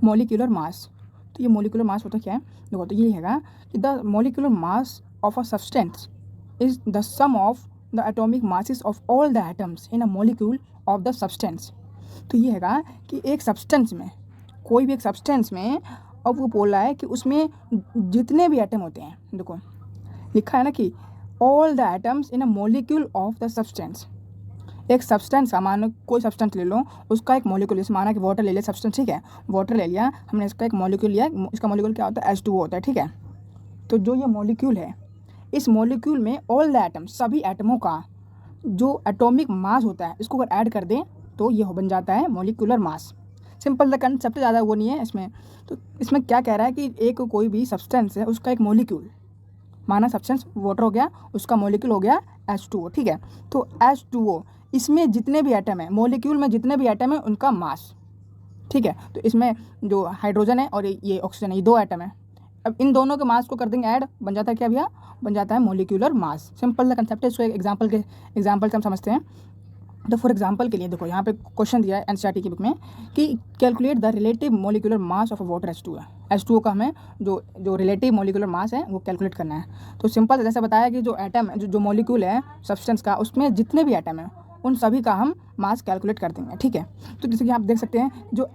Molecular mass. तो ये molecular mass होता क्या है, देखो तो ये हैगा कि the molecular mass of a substance is the sum of the atomic masses of all the atoms in a molecule of the substance. तो ये हैगा कि एक सब्सटेंस में, कोई भी एक सब्सटेंस में, अब वो बोल रहा है कि उसमें जितने भी एटम होते हैं, देखो लिखा है ना कि all the atoms in a molecule of the substance. एक सब्सटेंस का, मानो कोई सब्सटेंस ले लो, उसका एक मॉलिक्यूल, जैसे माना कि वाटर ले लिया सब्सटेंस, ठीक है, वाटर ले लिया हमने, इसका एक मॉलिक्यूल लिया, इसका मॉलिक्यूल क्या होता है, H2O होता है, ठीक है। तो जो ये मॉलिक्यूल है, इस मॉलिक्यूल में ऑल द एटम, सभी एटमों का जो एटॉमिक मास होता है, इसको अगर ऐड कर दें तो ये बन जाता है molecular mass. Simple the concept, ज़्यादा वो नहीं है इसमें। तो इसमें क्या कह रहा है कि एक कोई भी सब्सटेंस है, उसका एक मॉलिक्यूल, माना सब्सटेंस वाटर हो गया, उसका मॉलिक्यूल हो गया H2O, ठीक है। तो H2O, इसमें जितने भी एटम है, मॉलिक्यूल में जितने भी एटम है, उनका मास, ठीक है। तो इसमें जो हाइड्रोजन है और ये ऑक्सीजन है, ये दो एटम है। अब इन दोनों के मास को कर देंगे ऐड, बन जाता है क्या भैया, बन जाता है molecular mass. Simple the concept है। इसको एक एग्जांपल से हम समझते हैं। तो फॉर एग्जांपल के लिए देखो, यहाँ पे क्वेश्चन दिया है एनसीईआरटी की बुक में कि calculate the relative molecular mass of water H2O है। H2O का हमें जो रिलेटिव मॉलिक्यूलर मास है वो कैलकुलेट करना है। तो सिंपल जैसे बताया कि जो एटम है, जो मॉलिक्यूल है सब्सटेंस का, उसमें जितने भी एटम है उन सभी का हम मास कैलकुलेट कर देंगे, ठीक है। तो जैसे कि आप देख सकते हैं, जो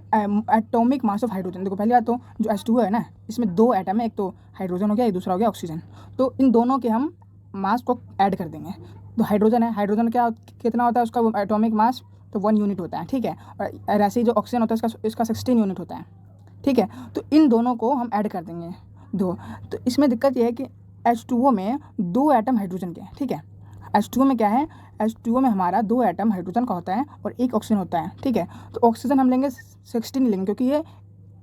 एटॉमिक मास ऑफ हाइड्रोजन, देखो पहली बात तो जो H2O है ना, इसमें दो एटम है, एक तो हाइड्रोजन हो गया, एक दूसरा हो गया ऑक्सीजन। तो इन दोनों के हम मास को ऐड कर देंगे। तो हाइड्रोजन है, हाइड्रोजन क्या कितना होता है उसका एटॉमिक मास, तो 1 यूनिट होता है, ठीक है। और ऐसे ही जो ऑक्सीजन होता है इसका 16 यूनिट होता है, ठीक है। तो इन दोनों को हम ऐड कर देंगे दो। तो इसमें दिक्कत ये है कि H2O में दो एटम हाइड्रोजन के हैं, ठीक है। H2O में क्या है, H2O में हमारा दो एटम हाइड्रोजन का होता है और एक ऑक्सीजन होता है, ठीक है। तो ऑक्सीजन हम लेंगे 16 लेंगे, क्योंकि ये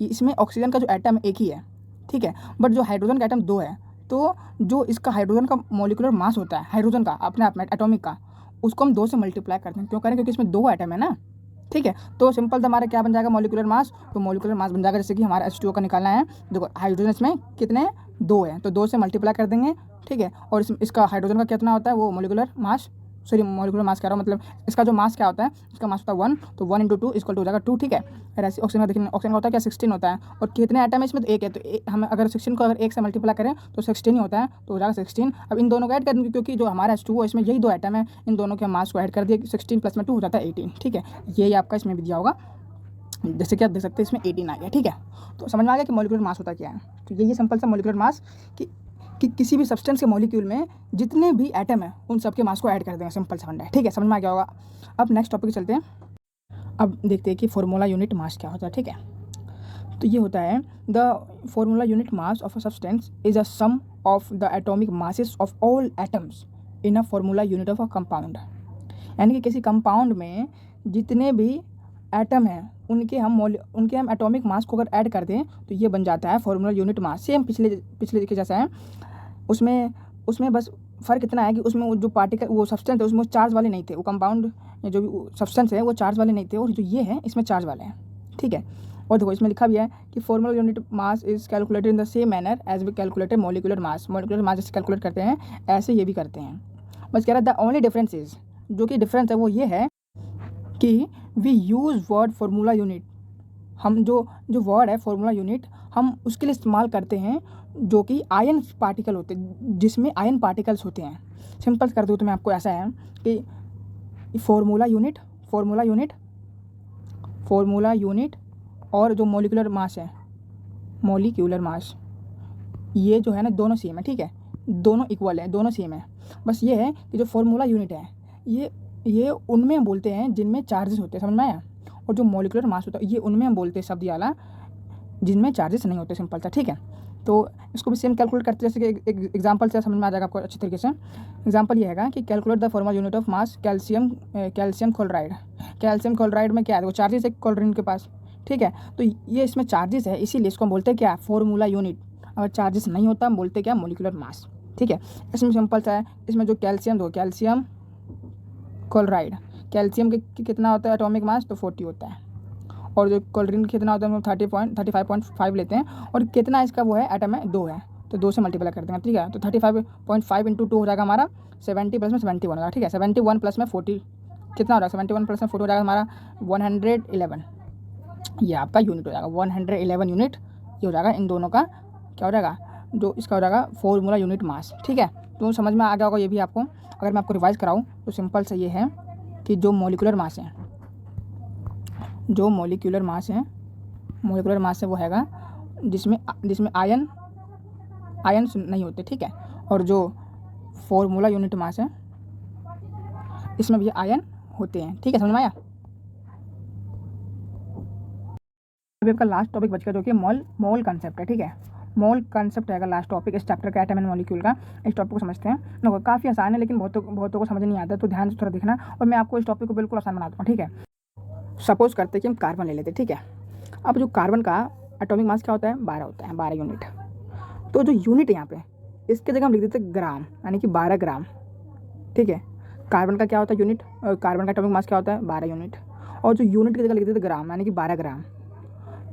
इसमें ऑक्सीजन का जो एटम एक ही है, ठीक है। बट जो हाइड्रोजन का एटम दो है, तो जो इसका हाइड्रोजन का मॉलिक्यूलर मास होता है, हाइड्रोजन का अपने आप में एटॉमिक का, उसको हम दो से मल्टीप्लाई करते हैं। क्यों करें, क्योंकि इसमें दो एटम है ना, ठीक है। तो सिंपल तो हमारा क्या बन जाएगा, मॉलिक्यूलर मास। तो मॉलिक्यूलर मास बन जाएगा, जैसे कि हमारा H2O का निकालना है, देखो हाइड्रोजन इसमें कितने, दो है, तो दो से मल्टीप्लाई कर देंगे, ठीक है। और इसका हाइड्रोजन का कितना होता है, वो molecular mass, sorry molecular mass कह रहा हूँ, मतलब इसका जो मास क्या होता है, इसका मास होता है 1, तो 1 × 2 इक्वल टू हो जाएगा 2, ठीक है। और ऐसे ऑक्सीजन का देखिए, ऑक्सीजन का होता है क्या, 16 होता है। और कितने एटम है इसमें, तो एक है। तो हम अगर 16 को अगर एक से मल्टीप्लाई करें तो 16 ही होता है, तो हो जाएगा 16। अब इन दोनों को ऐड कर देंगे, क्योंकि जो हमारा H2O है इसमें यही दो एटम है, इन दोनों के मास को ऐड कर दिए, 16 + 2 हो जाता है 18, ठीक है। यही आपका इसमें भी दिया होगा, जैसे कि आप देख सकते हैं इसमें 18 आ गया, ठीक है। तो समझ में आ गया कि मॉलिक्यूलर मास होता क्या है। तो यही सिंपल सा मॉलिक्यूलर मास कि किसी भी सब्सटेंस के मॉलिक्यूल में जितने भी एटम है उन सबके मास को ऐड कर देंगे, सिंपल सा फंडा है, ठीक है। समझ में आ गया होगा। अब नेक्स्ट टॉपिक चलते हैं। अब देखते हैं कि फार्मूला यूनिट मास क्या होता है, ठीक है। तो ये होता है, the formula unit mass of a substance is a sum of the atomic masses of all atoms in a formula unit of a compound. यानी कि किसी कंपाउंड में जितने भी एटम हैं उनके हम एटॉमिक मास को अगर ऐड कर दें तो ये बन जाता है फार्मूला यूनिट मास। सेम पिछले के जैसा है। उसमें बस फ़र्क इतना है कि उसमें वो जो पार्टिकल, वो सब्सटेंस है, उसमें चार्ज वाले नहीं थे। वो कंपाउंड जो भी सब्सटेंस है वो चार्ज वाले नहीं थे, और जो ये है इसमें चार्ज वाले हैं, ठीक है। और देखो इसमें लिखा भी है कि formula unit mass is calculated in the same manner as we calculated molecular mass. Molecular mass जैसे कैलकुलेट करते हैं ऐसे ये भी करते हैं। बस कह रहा है द ओनली डिफरेंस इज, जो कि डिफरेंस है वो ये है कि we use word formula unit. हम जो वर्ड है फार्मूला यूनिट, हम उसके लिए इस्तेमाल करते हैं जो कि आयन पार्टिकल होते हैं, जिसमें आयन पार्टिकल्स होते हैं। सिंपल कर दूँ तो मैं आपको ऐसा है कि फार्मूला यूनिट और जो मॉलिक्यूलर मास है, मॉलिक्यूलर मास, ये जो है ना दोनों सेम है, ठीक है। दोनों इक्वल है, दोनों सेम है। बस ये है कि जो फार्मूला यूनिट है ये उनमें बोलते हैं जिनमें चार्जेस होते हैं, समझ में आया। और जो मॉलिक्यूलर मास होता है ये उनमें हम बोलते हैं शब्द वाला जिनमें चार्जेस नहीं होते, सिंपल सा, ठीक है। तो इसको भी सेम कैलकुलेट करते हैं, जैसे कि एक एग्जांपल से समझ में आ जाएगा आपको अच्छी तरीके से। एग्जांपल ये है कि calculate the formula unit of mass calcium chloride. Calcium chloride में क्या है, वो चार्जेस है क्लोरीन के पास, ठीक है। तो ये इसमें चार्जेस है, इसीलिए इसको हम बोलते हैं क्या, फार्मूला यूनिट। अगर चार्जेस नहीं होता हम बोलते क्या, मॉलिक्यूलर मास, ठीक है। इसमें सिंपल सा है, इसमें जो कैल्शियम क्लोराइड, कैल्शियम के कितना होता है एटॉमिक मास, तो 40 होता है। और जो क्लोरीन कितना होता है हम 35.5 लेते हैं। और कितना इसका वो है एटम है, 2 है, तो 2 से मल्टीप्लाई कर देंगे, ठीक है। तो 35.5 × 2 हो जाएगा हमारा 70 + 71 हो जाएगा, ठीक है। 71 + 40 कितना हो जाएगा, 71 + 40 हो जाएगा हमारा 111, ये आपका यूनिट हो जाएगा 111 यूनिट। ये हो जाएगा इन दोनों का क्या हो जाएगा, जो इसका हो जाएगा फॉर्मूला यूनिट मास। ठीक है, तो समझ में आ गया होगा ये भी आपको। अगर मैं आपको रिवाइज कराऊँ तो सिंपल से ये है कि जो मोलिकुलर मास है, जो मोलिकुलर मास है वो हैगा जिसमें आयन नहीं होते। ठीक है, और जो फॉर्मूला यूनिट मास है इसमें भी आयन होते हैं। ठीक है, समझ में आया। अभी आपका लास्ट टॉपिक बच गया जो कि मोल कंसेप्ट है। ठीक है, मोल कंसेप्ट रहेगा लास्ट टॉपिक इस चैप्टर का, एटम एंड मॉलिक्यूल का। इस टॉपिक को समझते हैं। देखो काफ़ी आसान है, लेकिन बहुतों को समझ नहीं आता, तो ध्यान से थोड़ा देखना और मैं आपको इस टॉपिक को बिल्कुल आसान बनाता हूँ। ठीक है, सपोज करते हैं कि हम कार्बन ले लेते हैं। ठीक है, अब जो कार्बन का एटॉमिक मास क्या होता है, 12 होता है, 12 यूनिट। तो जो यूनिट है यहाँ पे, इसके जगह हम लिख देते हैं ग्राम, यानी कि 12 ग्राम। ठीक है, कार्बन का क्या होता है यूनिट, कार्बन का एटॉमिक मास क्या होता है, 12 यूनिट। और जो यूनिट की जगह लिख देते हैं ग्राम, यानी कि 12 ग्राम।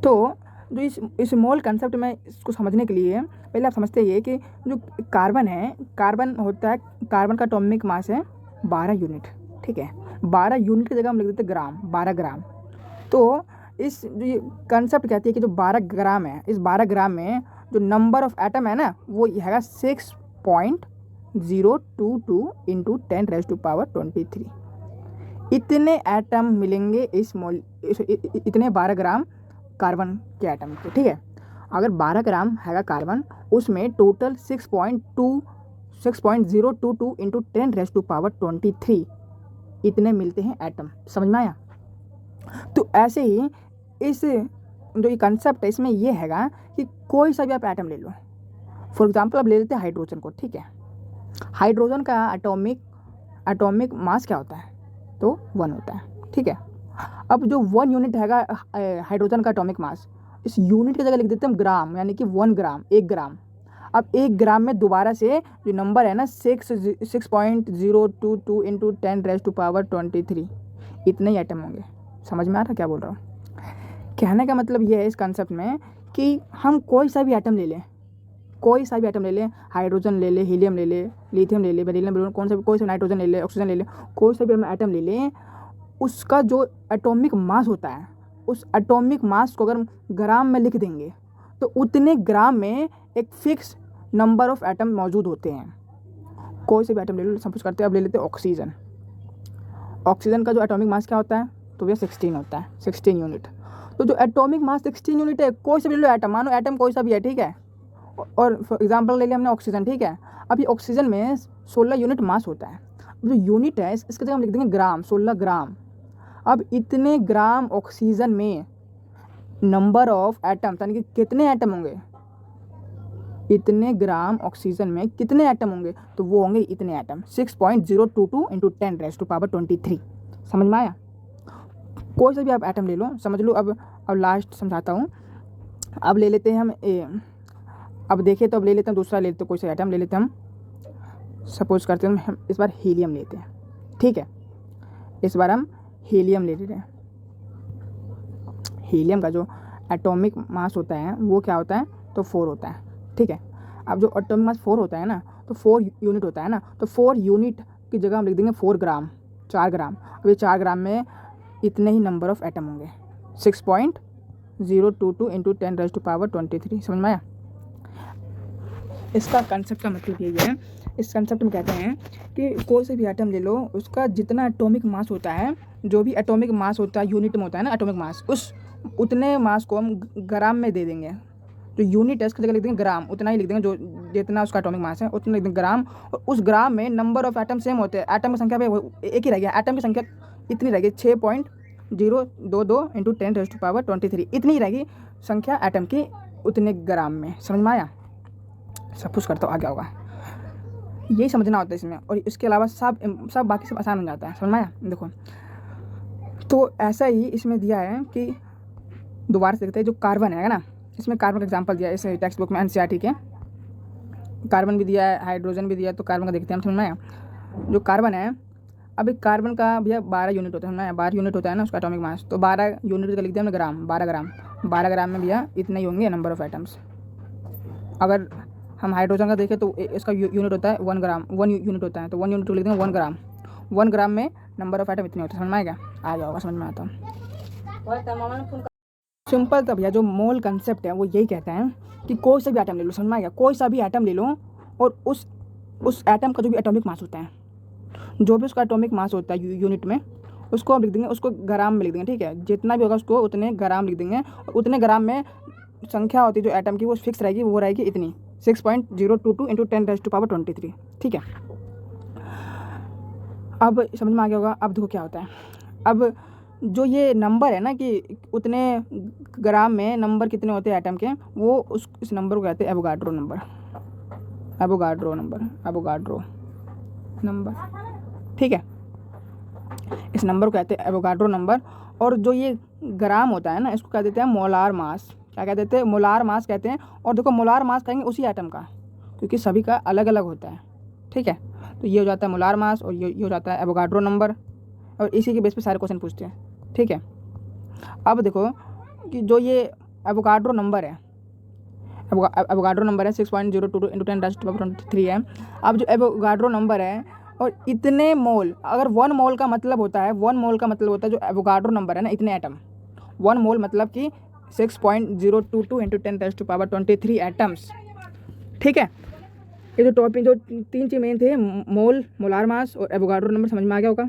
तो जो इस मोल कंसेप्ट में इसको समझने के लिए पहले आप समझते हैं कि जो कार्बन है, कार्बन होता है, कार्बन का एटॉमिक मास है 12 यूनिट। ठीक है, 12 यूनिट की जगह हम लिख देते हैं ग्राम, 12 ग्राम। तो इस जो ये कंसेप्ट कहती है कि जो 12 ग्राम है, इस 12 ग्राम में जो नंबर ऑफ एटम है ना, वो है 6.022 इंटू 10⁻23। इतने एटम मिलेंगे इतने 12 ग्राम कार्बन के एटम के। ठीक है, अगर 12 ग्राम है कार्बन, उसमें टोटल 6.022 इंटू 10⁻23 इतने मिलते हैं एटम। समझ में आया। तो ऐसे ही इस जो ये कंसेप्ट है इसमें ये हैगा कि कोई सा भी आप एटम ले लो। फॉर एग्जांपल आप ले लेते हैं हाइड्रोजन को। ठीक है, हाइड्रोजन का एटॉमिक मास क्या होता है, तो 1 होता है। ठीक है, अब जो 1 यूनिट हैगा हाइड्रोजन का एटॉमिक मास, इस यूनिट की जगह लिख देते हैं ग्राम, यानी कि 1 ग्राम, 1 ग्राम। अब 1 ग्राम में दोबारा से जो नंबर है ना 6.022 इंटू 10⁻23 इतने ही आइटम होंगे। समझ में आ रहा क्या बोल रहा हूँ। कहने का मतलब ये है इस कंसेप्ट में कि हम कोई सा भी आइटम ले लें, हाइड्रोजन ले ले, हीलियम ले ले, लिथियम ले ले, बेरिलियम ले ले, कोई सा नाइट्रोजन ले ले, ऑक्सीजन ले ले, कोई सा भी हम आइटम ले लें, उसका जो एटॉमिक मास होता है, उस एटॉमिक मास को अगर हम ग्राम में लिख देंगे तो उतने ग्राम में एक फिक्स नंबर ऑफ एटम मौजूद होते हैं। कोई से भी आइटम ले लो, सपोज करते हैं अब ले लेते हैं ऑक्सीजन। ऑक्सीजन का जो एटॉमिक मास क्या होता है, तो भैया 16 होता है, 16 यूनिट। तो जो एटॉमिक मास 16 यूनिट है, कोई से भी ले लो एटम, मानो एटम कोई सा भी है। ठीक है, और फॉर एग्जाम्पल ले लिया हमने ऑक्सीजन। ठीक है, अब ये ऑक्सीजन में 16 यूनिट मास होता है। जो यूनिट है इसके जगह हम लिख देंगे ग्राम, 16 ग्राम। अब इतने ग्राम ऑक्सीजन में नंबर ऑफ एटम, यानी कि कितने एटम होंगे, इतने ग्राम ऑक्सीजन में कितने एटम होंगे, तो वो होंगे इतने एटम, 6.022 इंटू 10⁻23। समझ में आया। कोई सा भी आप एटम ले लो, समझ लो। अब लास्ट समझाता हूँ। अब ले लेते हैं हम अब देखें तो अब ले लेते हैं दूसरा, ले लेते हैं कोई सा आइटम ले लेते हैं हम। सपोज करते हैं हम इस बार हीलियम लेते हैं। ठीक है, इस बार हम हीलियम ले लेते हैं। हीलियम का जो एटॉमिक मास होता है वो क्या होता है, तो 4 होता है। ठीक है, अब जो एटॉमिक मास 4 होता है ना, तो 4 यूनिट होता है ना, तो 4 यूनिट की जगह हम लिख देंगे 4 ग्राम, 4 ग्राम। अब ये 4 ग्राम में इतने ही नंबर ऑफ एटम होंगे, 6.022 इंटू 10⁻23। समझ में आया। इसका कंसेप्ट का मतलब यही है, इस कंसेप्ट में कहते हैं कि कोई से भी एटम ले लो, उसका जितना एटॉमिक मास होता है, जो भी एटॉमिक मास होता है यूनिट में होता है ना एटॉमिक मास, उतने मास को हम ग्राम में दे देंगे। जो यूनिट है उसकी जगह लिख देंगे ग्राम, उतना ही लिख देंगे जो जितना उसका एटॉमिक मास है उतना लिख देंगे ग्राम। और उस ग्राम में नंबर ऑफ एटम सेम होते हैं, एटम की संख्या पे एक ही रहेगी, एटम की संख्या इतनी रहेगी 6.022 इंटू 10⁻23 इतनी ही रहेगी संख्या एटम की उतने ग्राम में। समझ में आया। सपोज करता हूँ आ गया होगा, यही समझना होता है इसमें। और इसके अलावा सब बाकी सब आसान हो जाता है। समझ में आया। देखो तो ऐसा ही इसमें दिया है कि दोबारा से देखते हैं, जो कार्बन है ना, इसमें कार्बन का एग्जांपल दिया है इस टेक्स्ट बुक में एनसीईआरटी के। कार्बन भी दिया है, हाइड्रोजन भी दिया है, तो कार्बन का देखते हैं हम। समझ में आया। जो कार्बन है, अभी कार्बन का भैया 12 यूनिट होता है ना, 12 यूनिट होता है ना उसका एटॉमिक मास, तो 12 यूनिट का लिखते हैं हमने ग्राम, 12 ग्राम। 12 ग्राम में भैया इतने ही होंगे नंबर ऑफ एटम्स। अगर हम हाइड्रोजन का देखें तो इसका यूनिट होता है 1 ग्राम, 1 यूनिट होता है, तो 1 यूनिट को लिख देंगे 1 ग्राम। 1 ग्राम में नंबर ऑफ एटम इतने होते हैं। समझ में आएगा, आ जाओगा, समझ में आता हूँ। सिंपल था भैया, जो मोल कंसेप्ट है वो यही कहता है कि कोई सा भी एटम ले लो, समझ में आ गया, कोई सा भी एटम ले लो और उस एटम का जो भी एटॉमिक मास होता है, जो भी उसका एटॉमिक मास होता है यूनिट में, उसको हम लिख देंगे, उसको ग्राम में लिख देंगे, ठीक है। जितना भी होगा उसको उतने ग्राम लिख देंगे, और उतने ग्राम में संख्या होती है जो एटम की वो फिक्स रहेगी, वो रहेगी इतनी 6.022 इंटू 10⁻23, ठीक है। अब समझ में आ गया होगा। अब देखो क्या होता है, अब जो ये नंबर है ना कि उतने ग्राम में नंबर कितने होते हैं एटम के, वो इस नंबर को कहते हैं Avogadro number, Avogadro number, Avogadro number, ठीक है। इस नंबर को कहते हैं एवोगाड्रो नंबर। और जो ये ग्राम होता है ना, इसको कह देते हैं मोलार मास। क्या कह देते हैं? मोलार मास कहते हैं। और देखो मोलार मास कहेंगे उसी एटम का, क्योंकि सभी का अलग अलग होता है, ठीक है। तो ये हो जाता है मोलार मास और ये हो जाता है एवोगाड्रो नंबर, और इसी के बेस पे सारे क्वेश्चन पूछते हैं, ठीक है। अब देखो कि जो ये एवोगाड्रो नंबर है, एवोगाड्रो नंबर है 6.022 इंटू 10⁻23 है। अब जो एवोगाड्रो नंबर है और इतने मोल, अगर 1 मोल का मतलब होता है, 1 मोल का मतलब होता है जो एवोगाड्रो नंबर है ना, इतने एटम, 1 मोल मतलब कि 6.022 इंटू 10⁻23 एटम्स, ठीक है। ये जो टॉपिक, जो 3 चीज़ मेन थे, मोल, मोलार मास और एवोगाड्रो नंबर, समझ में आ गया होगा।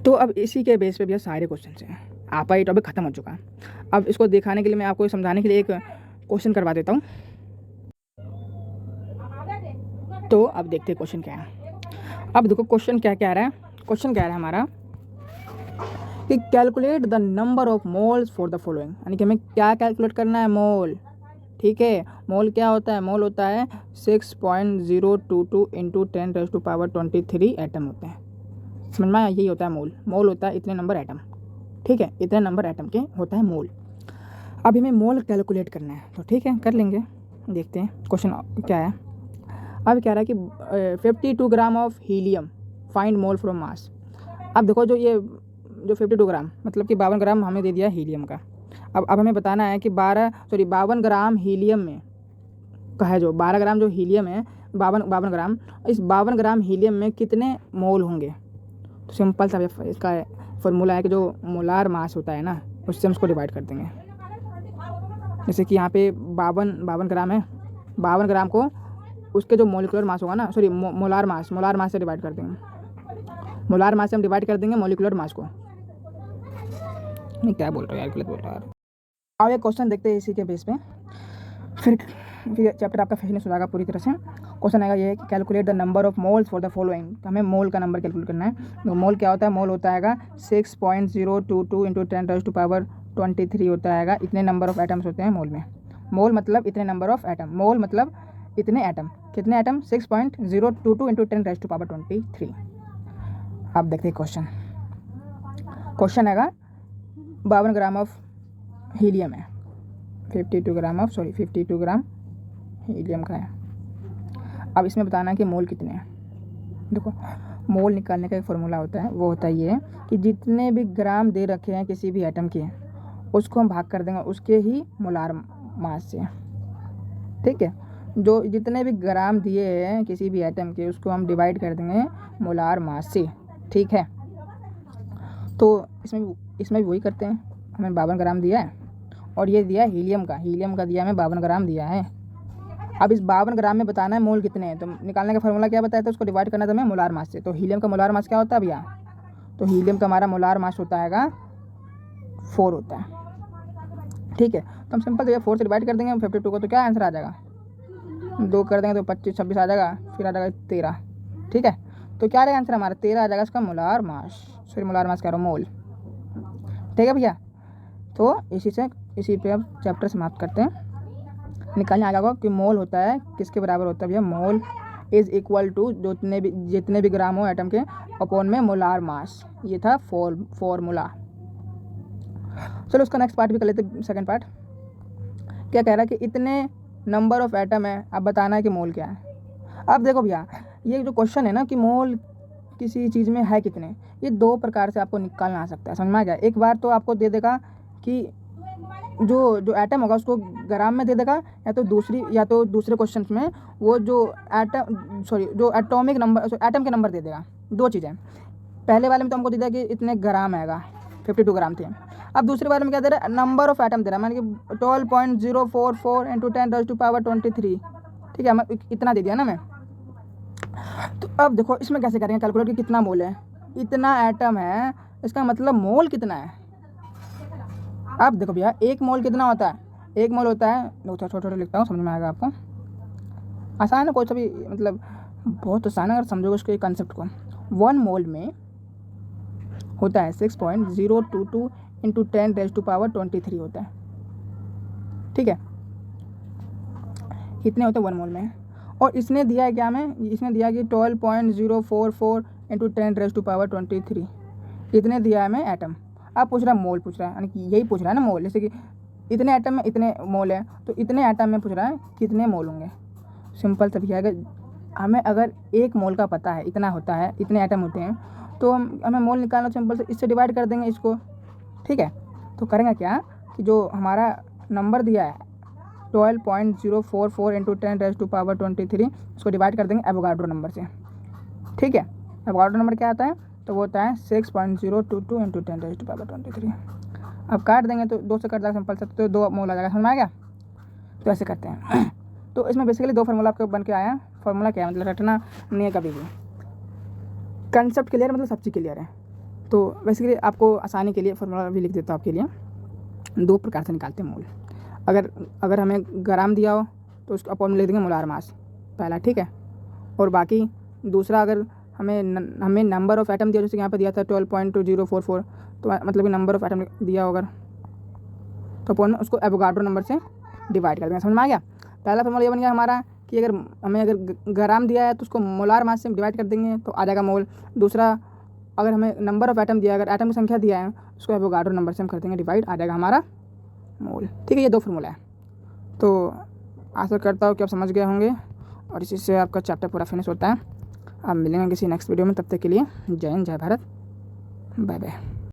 तो अब इसी के बेस पे भैया सारे क्वेश्चन हैं। आपका ये टॉपिक खत्म हो चुका है। अब इसको दिखाने के लिए मैं आपको समझाने के लिए एक क्वेश्चन करवा देता हूँ। तो अब देखते हैं क्वेश्चन क्या है। अब देखो क्वेश्चन क्या कह रहा है। क्वेश्चन कह रहा है हमारा कि calculate the number of moles for the following, यानी कि हमें क्या कैलकुलेट करना है? मोल, ठीक है। मोल क्या होता है? मोल होता है 6.022 इंटू 10⁻23 एटम होते हैं, समझ में आया? यही होता है मोल। मोल होता है इतने नंबर एटम, ठीक है, इतने नंबर एटम के होता है मोल। अब हमें मोल कैलकुलेट करना है, तो ठीक है, कर लेंगे। देखते हैं क्वेश्चन क्या है। अब कह रहा है कि 52 gram of helium find mole from mass. अब देखो जो 52 ग्राम मतलब कि 52 ग्राम हमें दे दिया हीलियम का। अब हमें बताना है कि 52 ग्राम हीलियम में का है, जो 12 ग्राम जो हीलियम है, 52 ग्राम, इस 52 ग्राम हीलियम में कितने मोल होंगे। तो सिंपल सा इसका फॉर्मूला है कि जो मोलार मास होता है ना, उससे हम उसको डिवाइड कर देंगे। जैसे कि यहाँ पे 52 ग्राम है, 52 ग्राम को उसके जो मोलिकुलर मास होगा ना, सॉरी मोलार मास से डिवाइड कर देंगे। मोलार मास से हम डिवाइड कर देंगे मोलिकुलर मास को। नहीं, क्या बोल रहा है यार, गलत बोल रहा है यार। आओ एक क्वेश्चन देखते हैं इसी के बेस पे, फिर चैप्टर आपका फिनिश हो जाएगा पूरी तरह से। क्वेश्चन आएगा ये है कि calculate the number of moles for the following. तो हमें मोल का नंबर कैलकुलेट करना है। तो मोल क्या होता है? मोल होता है 6.022 इंटू 10⁻23 होता है। इतने नंबर ऑफ एटम्स होते हैं मोल में। मोल मतलब इतने नंबर ऑफ एटम, मोल मतलब इतने एटम, कितने एटम? 6.022 इंटू 10⁻23। अब देखते हैं क्वेश्चन। क्वेश्चन है 52 ग्राम ऑफ हीलियम है, 52 ग्राम हीलियम का है। अब इसमें बताना है कि मोल कितने हैं। देखो मोल निकालने का एक फॉर्मूला होता है, वो होता है ये कि जितने भी ग्राम दे रखे हैं किसी भी एटम के, उसको हम भाग कर देंगे उसके ही मोलार मास से, ठीक है। जो जितने भी ग्राम दिए हैं किसी भी एटम के, उसको हम डिवाइड कर देंगे मोलार मास से, ठीक है। तो इसमें भी वही करते हैं। हमें 52 ग्राम दिया है और ये दिया है हीलियम का दिया हमें 52 ग्राम दिया है। अब इस 52 ग्राम में बताना है मोल कितने हैं। तो निकालने का फॉर्मूला क्या बताया था? उसको डिवाइड करना था हमें मोलार मास से। तो हीलियम का मोलार मास क्या होता है भैया? तो हीलियम का हमारा मोलार मास होता है 4 होता है, ठीक है। तो हम सिंपल 4 से डिवाइड कर देंगे 52 को, तो क्या आंसर आ जाएगा? 2 कर देंगे तो 25 26 आ जाएगा, फिर आ जाएगा 13, ठीक है। तो क्या रहेगा आंसर हमारा? 13 आ जाएगा इसका molar mass, sorry molar mass कह रहा हूँ, मोल, ठीक है भैया। तो इसी पे अब चैप्टर समाप्त करते हैं। निकालने आ गया कि मोल होता है किसके बराबर होता है भैया? मोल इज इक्वल टू जितने भी ग्राम हो एटम के अपॉन में मोलार मास। ये था फॉर्मूला। चलो उसका नेक्स्ट पार्ट भी कर लेते, सेकंड पार्ट। क्या कह रहा है कि इतने नंबर ऑफ एटम है, अब बताना है कि मोल क्या है। अब देखो भैया ये जो क्वेश्चन है ना कि मोल किसी चीज़ में है कितने, ये 2 प्रकार से आपको निकालना आ सकता है, समझ में आ गया। एक बार तो आपको दे देगा कि जो एटम होगा उसको ग्राम में दे देगा, या तो दूसरे क्वेश्चन में वो जो एटॉमिक नंबर, एटम के नंबर दे देगा। 2 चीज़ें। पहले वाले में तो हमको दे दिया कि इतने ग्राम आएगा, 52 ग्राम थे। अब दूसरे बारे में क्या दे रहा है, नंबर ऑफ एटम दे रहा है, मान कि 12.044 इंटू 10⁻23, ठीक है, हमें इतना दे दिया ना मैं। तो अब देखो इसमें कैसे करेंगे कैलकुलेट कि कितना मोल है, इतना एटम है, इसका मतलब मोल कितना है। अब देखो भैया एक मोल कितना होता है, एक मोल होता है, छोटा छोटा लिखता हूँ, समझ में आएगा आपको, आसान है, कोई सा भी मतलब बहुत आसान है अगर समझोगे उसके कंसेप्ट को। 1 मोल में होता है 6.022 इंटू 10⁻23 होता है, ठीक है, इतने होते हैं 1 मोल में। और इसने दिया है क्या हमें, इसने दिया कि 12.044 इंटू 10⁻23, इतने दिया है हमें एटम। अब पूछ रहा है मोल, पूछ रहा है, यानी कि यही पूछ रहा है ना मोल, जैसे कि इतने एटम में इतने मोल है, तो इतने एटम में पूछ रहा है कितने मोल होंगे। सिंपल सा भी है, हमें अगर 1 मोल का पता है, इतना होता है, इतने एटम होते हैं, तो हमें मोल निकालना, सिंपल से इससे डिवाइड कर देंगे इसको, ठीक है। तो करेंगे क्या कि जो हमारा नंबर दिया है 12.044 इंटू 10⁻23, इसको डिवाइड कर देंगे एवोगाड्रो नंबर से, ठीक है। एवोगाड्रो नंबर क्या आता है, तो वो होता है 6.022 इंटू 10⁻23। अब काट देंगे तो 2 से कट जाएगा सिंपल से, तो 2 मोल आ जाएगा, समझ में आ गया। तो ऐसे करते हैं। तो इसमें बेसिकली 2 फार्मूला आपके बन के आया। फार्मूला क्या है, मतलब रटना नहीं है कभी भी, कंसेप्ट क्लियर मतलब सब चीज़ क्लियर है। तो बेसिकली आपको आसानी के लिए फार्मूला भी लिख देता हूँ आपके लिए। 2 प्रकार से निकालते हैं मोल। अगर हमें ग्राम दिया हो तो उसको अपन लिख देंगे मोलार मास पहला, ठीक है। और बाकी दूसरा अगर हमें नंबर ऑफ एटम दिया, जैसे यहाँ पर दिया था 12.044, तो मतलब कि नंबर ऑफ एटम दिया होगा, तो अपन उसको एवोगाड्रो नंबर से डिवाइड कर देंगे, समझ में आ गया। पहला फार्मूला ये बन गया हमारा कि अगर ग्राम दिया है तो उसको मोलार मास से डिवाइड कर देंगे तो आ जाएगा मोल। दूसरा अगर हमें नंबर ऑफ एटम दिया है, अगर एटम की संख्या दिया है, उसको एवोगाड्रो नंबर से हम कर देंगे डिवाइड, आ जाएगा हमारा मोल, ठीक है। ये 2 फार्मूला है। तो आशा करता हूँ कि आप समझ गए होंगे और इसी से आपका चैप्टर पूरा फिनिश होता है। आप मिलेंगे किसी नेक्स्ट वीडियो में, तब तक के लिए जय हिंद, जय भारत, बाय बाय।